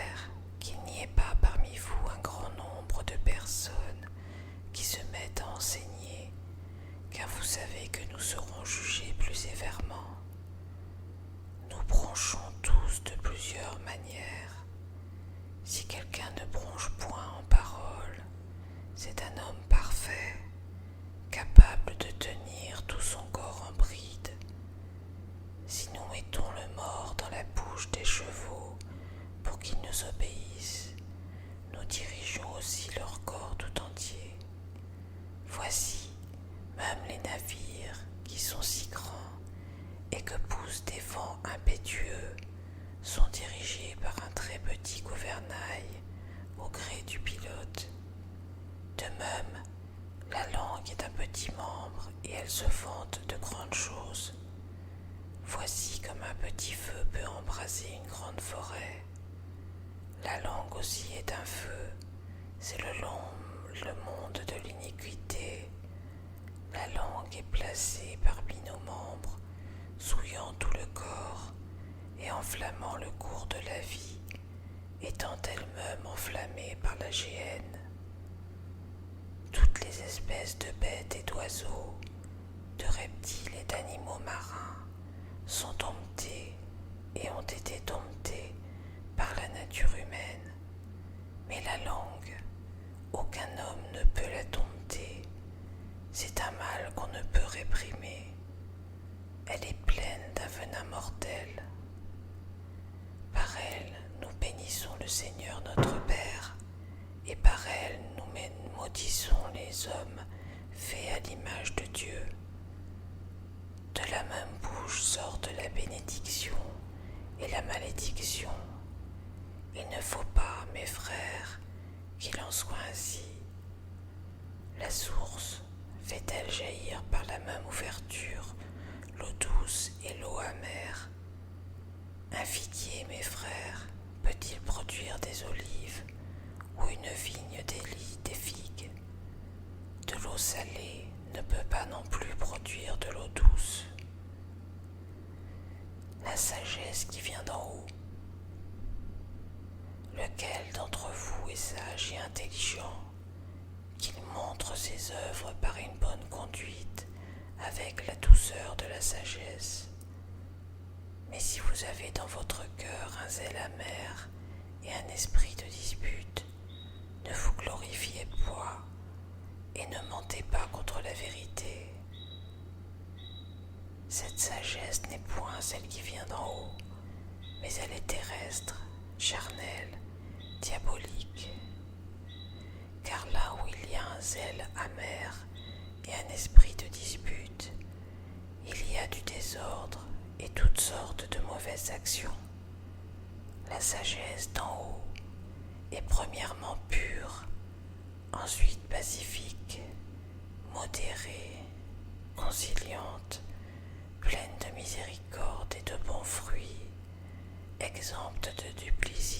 j'espère qu'il n'y ait pas parmi vous un grand nombre de personnes qui se mettent à enseigner, car vous savez que nous serons jugés plus sévèrement. Nous bronchons tous de plusieurs manières. Si quelqu'un ne bronche point en parole, c'est un homme parfait, capable de tenir tout son corps en bride. Si nous mettons le mors dans la bouche des chevaux pour qu'ils nous obéissent, nous dirigeons aussi leur corps tout entier. Voici, même les navires qui sont si grands et que poussent des vents impétueux sont dirigés par un très petit gouvernail au gré du pilote. De même, la langue est un petit membre et elle se vante de grandes choses. Voici comme un petit feu peut embraser une grande forêt. La langue aussi est un feu, c'est le monde de l'iniquité. La langue est placée parmi nos membres, souillant tout le corps et enflammant le cours de la vie, étant elle-même enflammée par la géhenne. Toutes les espèces de bêtes et d'oiseaux, de reptiles et d'animaux marins sont domptés et ont été domptés par la nature humaine. Mais la langue, aucun homme ne peut la dompter. C'est un mal qu'on ne peut réprimer. Elle est pleine d'un venin mortel. Par elle, nous bénissons le Seigneur notre Père, et par elle, nous maudissons les hommes faits à l'image de Dieu. De la même bouche sortent la bénédiction et la malédiction. Il ne faut pas, mes frères, qu'il en soit ainsi. La source fait-elle jaillir par la même ouverture l'eau douce et l'eau amère? Un figuier, mes frères, peut-il produire des olives, ou une vigne des figues? De l'eau salée ne peut pas non plus produire de l'eau douce. La sagesse qui vient d'en haut. Lequel d'entre vous est sage et intelligent, qu'il montre ses œuvres par une bonne conduite, avec la douceur de la sagesse? Mais si vous avez dans votre cœur un zèle amer et un esprit de dispute, ne vous glorifiez point et ne mentez pas contre la vérité. Cette sagesse n'est point celle qui vient d'en haut, mais elle est terrestre, charnelle, diabolique. Car là où il y a un zèle amer et un esprit de dispute, il y a du désordre et toutes sortes de mauvaises actions. La sagesse d'en haut est premièrement pure, ensuite pacifique, modérée, conciliante, pleine de miséricorde et de bons fruits, exempte de duplicité